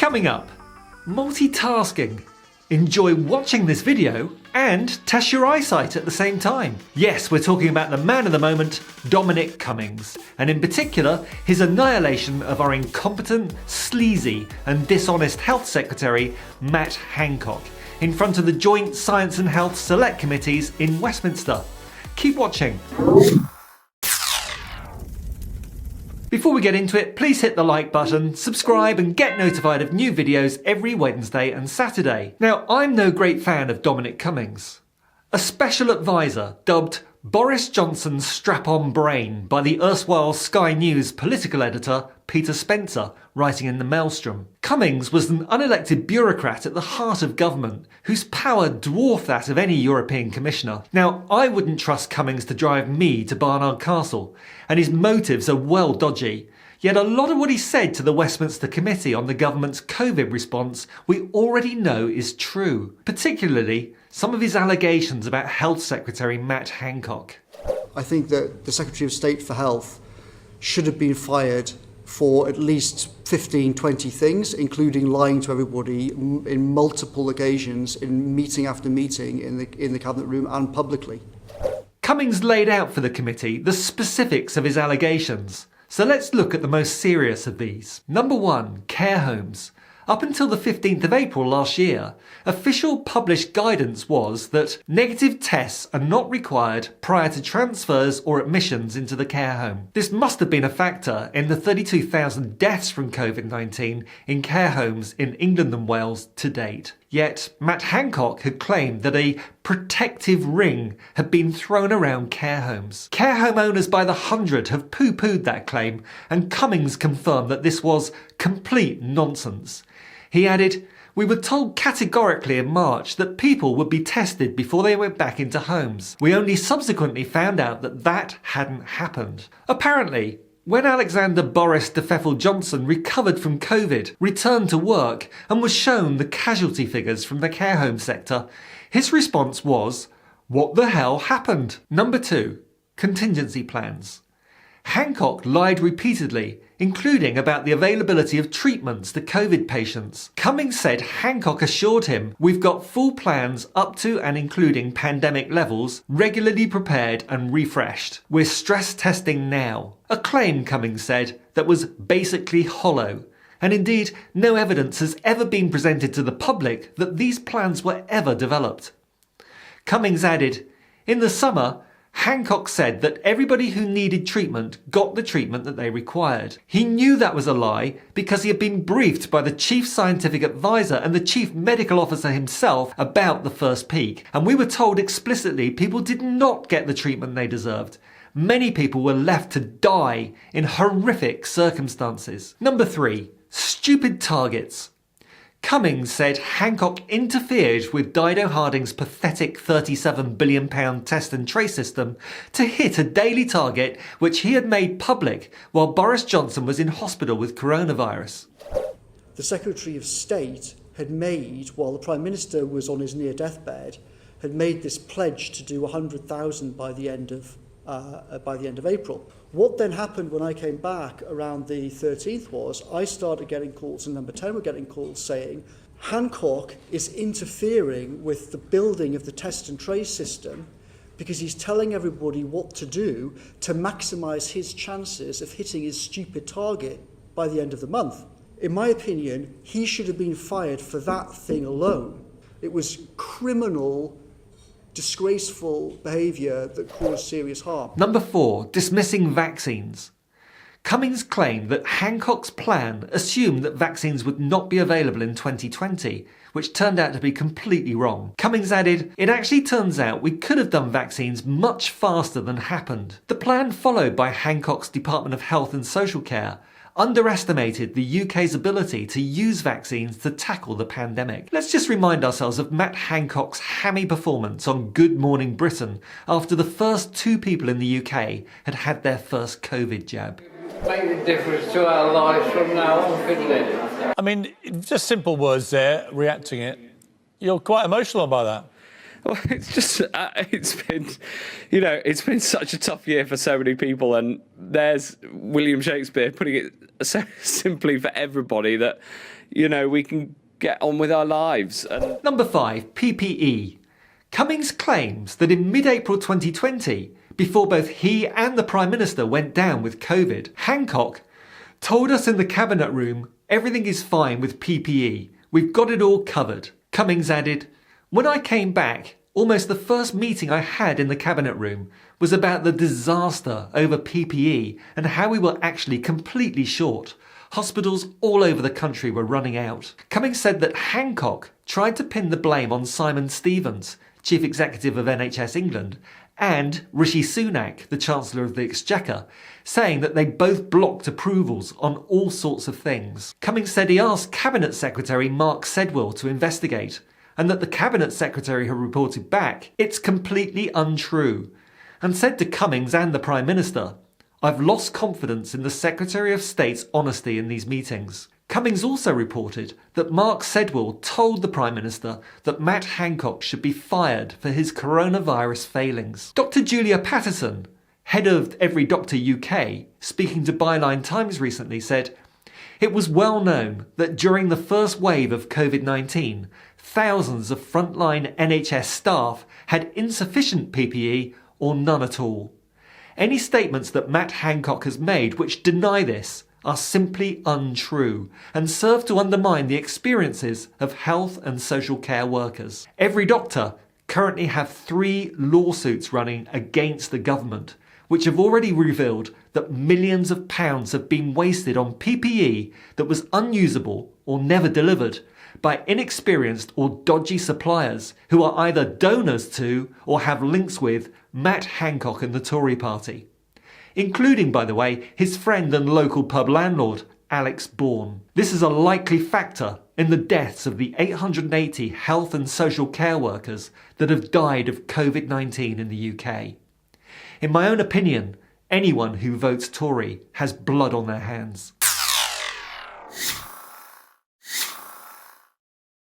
Coming up, multitasking. Enjoy watching this video and test your eyesight at the same time. Yes, we're talking about the man of the moment, Dominic Cummings, and in particular, his annihilation of our incompetent, sleazy and dishonest Health Secretary, Matt Hancock, in front of the Joint Science and Health Select Committees in Westminster. Keep watching. Before we get into it, please hit the like button, subscribe and get notified of new videos every Wednesday and Saturday. Now, I'm no great fan of Dominic Cummings. A special advisor dubbed Boris Johnson's strap-on brain by the erstwhile Sky News political editor Peter Spencer, writing in the Malestrom. Cummings was an unelected bureaucrat at the heart of government, whose power dwarfed that of any European commissioner. Now, I wouldn't trust Cummings to drive me to Barnard Castle, and his motives are well dodgy. Yet a lot of what he said to the Westminster Committee on the government's COVID response we already know is true, particularly some of his allegations about Health Secretary Matt Hancock. I think that the Secretary of State for Health should have been fired for at least 15, 20 things, including lying to everybody in multiple occasions, in meeting after meeting in the Cabinet room and publicly. Cummings laid out for the committee the specifics of his allegations. So let's look at the most serious of these. Number 1, care homes. Up until the 15th of April last year, official published guidance was that negative tests are not required prior to transfers or admissions into the care home. This must have been a factor in the 32,000 deaths from COVID-19 in care homes in England and Wales to date. Yet, Matt Hancock had claimed that a protective ring had been thrown around care homes. Care home owners by the hundred have poo-pooed that claim, and Cummings confirmed that this was complete nonsense. He added, "We were told categorically in March that people would be tested before they went back into homes. We only subsequently found out that that hadn't happened." Apparently, when Alexander Boris Johnson recovered from COVID, returned to work and was shown the casualty figures from the care home sector, his response was, "What the hell happened?" Number 2, contingency plans. Hancock lied repeatedly, including about the availability of treatments to COVID patients. Cummings said Hancock assured him, "We've got full plans up to and including pandemic levels, regularly prepared and refreshed. We're stress testing now." A claim, Cummings said, that was basically hollow. And indeed, no evidence has ever been presented to the public that these plans were ever developed. Cummings added, "In the summer, Hancock said that everybody who needed treatment got the treatment that they required. He knew that was a lie because he had been briefed by the chief scientific advisor and the chief medical officer himself about the first peak. And we were told explicitly people did not get the treatment they deserved. Many people were left to die in horrific circumstances." Number 3, stupid targets. Cummings said Hancock interfered with Dido Harding's pathetic £37 billion test and trace system to hit a daily target which he had made public while Boris Johnson was in hospital with coronavirus. The Secretary of State had made, while the Prime Minister was on his near deathbed, had made this pledge to do 100,000 by the end of April. What then happened when I came back around the 13th was I started getting calls, and Number 10 were getting calls saying Hancock is interfering with the building of the test and trace system because he's telling everybody what to do to maximise his chances of hitting his stupid target by the end of the month. In my opinion, he should have been fired for that thing alone. It was criminal, disgraceful behaviour that caused serious harm. Number 4, dismissing vaccines. Cummings claimed that Hancock's plan assumed that vaccines would not be available in 2020, which turned out to be completely wrong. Cummings added, "It actually turns out we could have done vaccines much faster than happened." The plan followed by Hancock's Department of Health and Social Care underestimated the UK's ability to use vaccines to tackle the pandemic. Let's just remind ourselves of Matt Hancock's hammy performance on Good Morning Britain after the first 2 people in the UK had had their first COVID jab. Make a difference to our lives from now on, couldn't it? I mean, just simple words there, reacting it. You're quite emotional by that. Well, it's just, it's been such a tough year for so many people, and there's William Shakespeare putting it so simply for everybody that, we can get on with our lives. And Number 5, PPE. Cummings claims that in mid-April 2020, before both he and the Prime Minister went down with COVID, Hancock told us in the cabinet room everything is fine with PPE. We've got it all covered. Cummings added, "When I came back, almost the first meeting I had in the cabinet room was about the disaster over PPE and how we were actually completely short. Hospitals all over the country were running out." Cummings said that Hancock tried to pin the blame on Simon Stevens, Chief Executive of NHS England, and Rishi Sunak, the Chancellor of the Exchequer, saying that they both blocked approvals on all sorts of things. Cummings said he asked Cabinet Secretary Mark Sedwill to investigate, and that the Cabinet Secretary had reported back, "It's completely untrue," and said to Cummings and the Prime Minister, "I've lost confidence in the Secretary of State's honesty in these meetings." Cummings also reported that Mark Sedwill told the Prime Minister that Matt Hancock should be fired for his coronavirus failings. Dr. Julia Patterson, head of Every Doctor UK, speaking to Byline Times recently, said, "It was well known that during the first wave of COVID-19, thousands of frontline NHS staff had insufficient PPE or none at all. Any statements that Matt Hancock has made which deny this are simply untrue and serve to undermine the experiences of health and social care workers. Every Doctor currently have 3 lawsuits running against the government, which have already revealed that millions of pounds have been wasted on PPE that was unusable or never delivered by inexperienced or dodgy suppliers who are either donors to or have links with Matt Hancock and the Tory party. Including, by the way, his friend and local pub landlord, Alex Bourne. This is a likely factor in the deaths of the 880 health and social care workers that have died of COVID-19 in the UK. In my own opinion, anyone who votes Tory has blood on their hands.